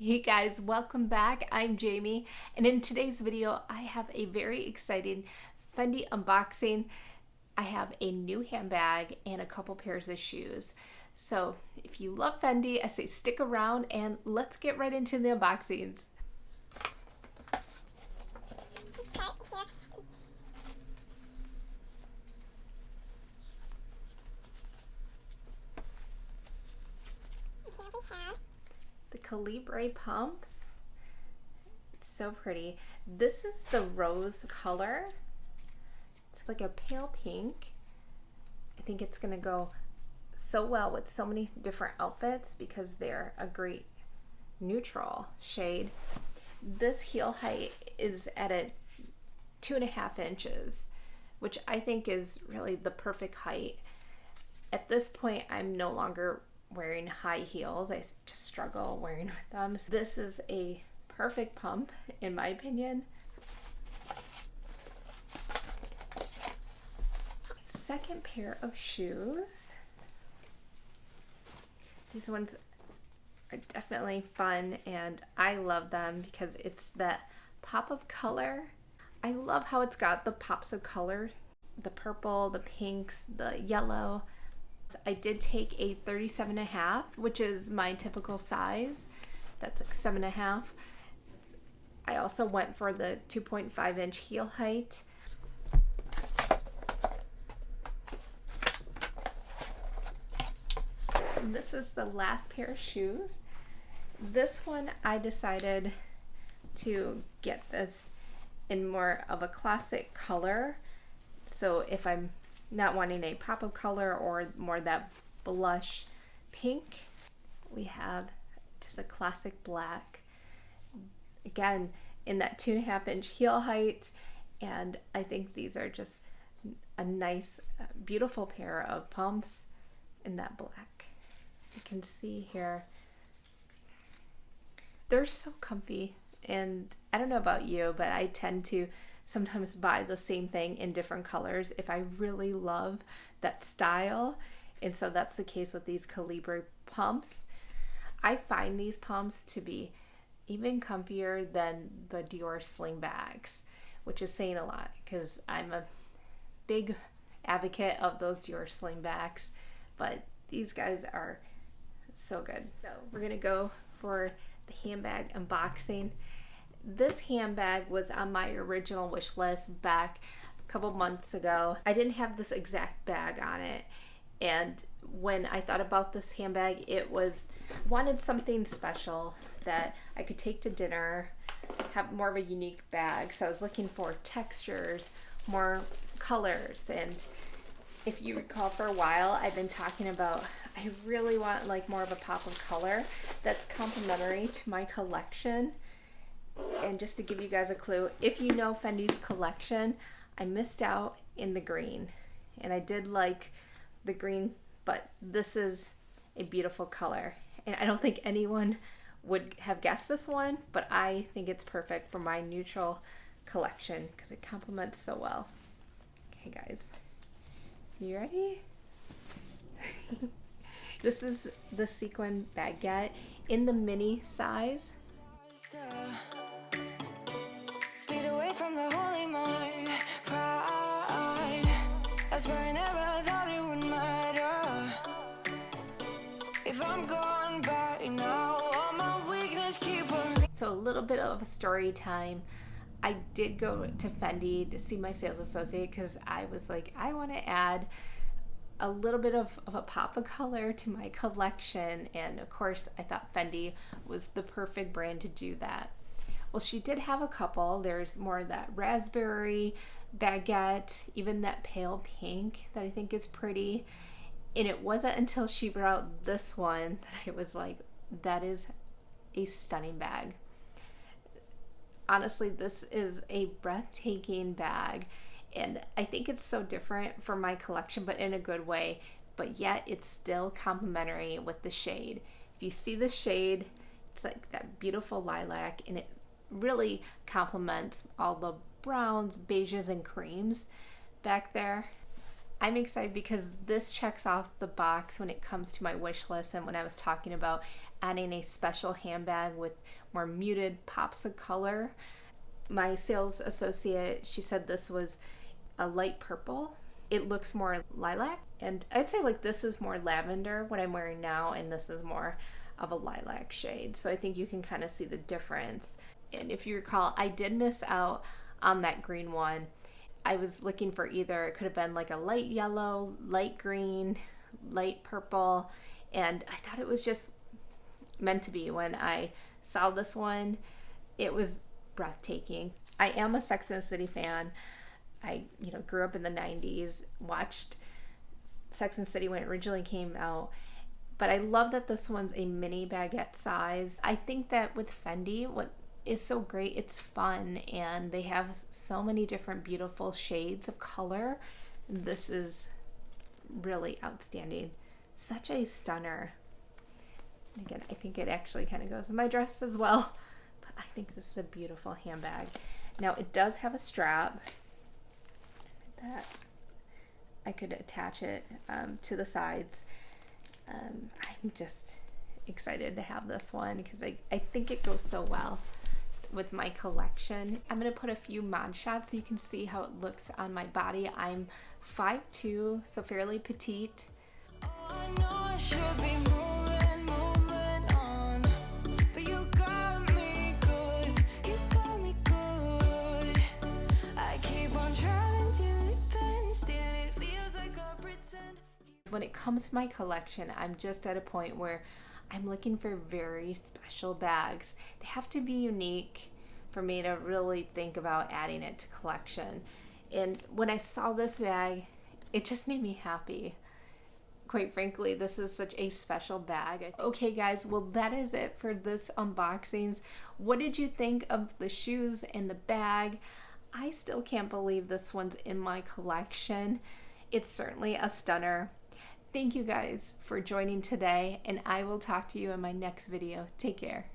Hey guys, welcome back. I'm Jamie, and in today's video I have a very exciting Fendi unboxing. I have a new handbag and a couple pairs of shoes. So if you love Fendi, I say stick around and let's get right into the unboxings. The Calibre pumps. It's so pretty. This is the rose color. It's like a pale pink. I think it's gonna go so well with so many different outfits because they're a great neutral shade. This heel height is at a 2.5 inches, which I think is really the perfect height. At this point, I'm no longer wearing high heels. I just struggle wearing with them. So this is a perfect pump in my opinion. Second pair of shoes. These ones are definitely fun and I love them because it's that pop of color. I love how it's got the pops of color, the purple, the pinks, the yellow. I did take a 37.5, which is my typical size. That's like 7.5. I also went for the 2.5 inch heel height. And this is the last pair of shoes. This one I decided to get this in more of a classic color. So if I'm not wanting a pop of color or more that blush pink, we have just a classic black. Again, in that 2.5 inch heel height, and I think these are just a nice, beautiful pair of pumps in that black. As you can see here, they're so comfy, and I don't know about you, but I tend to sometimes buy the same thing in different colors if I really love that style. And so that's the case with these Calibre pumps. I find these pumps to be even comfier than the Dior sling bags, which is saying a lot because I'm a big advocate of those Dior sling bags, but these guys are so good. So we're gonna go for the handbag unboxing. This handbag was on my original wish list back a couple months ago. I didn't have this exact bag on it, and when I thought about this handbag, it was wanted something special that I could take to dinner, have more of a unique bag. So I was looking for textures, more colors, and if you recall, for a while I've been talking about I really want like more of a pop of color that's complementary to my collection. And just to give you guys a clue, if you know Fendi's collection, I missed out in the green, and I did like the green, but this is a beautiful color, and I don't think anyone would have guessed this one, but I think it's perfect for my neutral collection because it complements so well. Okay guys, you ready? This is the sequin baguette in the mini size. Speed away from the holy mind, pride. That's where I never thought it would matter. If I'm gone by now, all my weakness keep on. So a little bit of a story time. I did go to Fendi to see my sales associate because I was like, I want to add a little bit of a pop of color to my collection, and of course I thought Fendi was the perfect brand to do that. Well, she did have a couple. There's more of that raspberry baguette, even that pale pink that I think is pretty. And it wasn't until she brought out this one that I was like, that is a stunning bag. Honestly, this is a breathtaking bag. And I think it's so different from my collection, but in a good way. But yet it's still complementary with the shade. If you see the shade, it's like that beautiful lilac, and it really complements all the browns, beiges, and creams back there. I'm excited because this checks off the box when it comes to my wish list, and when I was talking about adding a special handbag with more muted pops of color. My sales associate, she said this was a light purple. It looks more lilac, and I'd say like this is more lavender, what I'm wearing now, and this is more of a lilac shade. So I think you can kind of see the difference. And if you recall, I did miss out on that green one. I was looking for either, it could have been like a light yellow, light green, light purple, and I thought it was just meant to be. When I saw this one, it was breathtaking. I am a Sex and the City fan. I, grew up in the 90s, watched Sex and the City when it originally came out, but I love that this one's a mini baguette size. I think that with Fendi, what is so great, it's fun, and they have so many different beautiful shades of color. This is really outstanding. Such a stunner. And again, I think it actually kind of goes in my dress as well, but I think this is a beautiful handbag. Now it does have a strap that I could attach it to the sides. I'm just excited to have this one because I think it goes so well with my collection. I'm going to put a few mod shots so you can see how it looks on my body. I'm 5'2", so fairly petite. Oh, I know I should be moving on, but you got me good, you got me good. I keep on trying till it bends, still it feels like I pretend. When it comes to my collection, I'm just at a point where I'm looking for very special bags. They have to be unique for me to really think about adding it to collection. And when I saw this bag, it just made me happy. Quite frankly, this is such a special bag. Okay guys, well that is it for this unboxings. What did you think of the shoes and the bag? I still can't believe this one's in my collection. It's certainly a stunner. Thank you guys for joining today, and I will talk to you in my next video. Take care.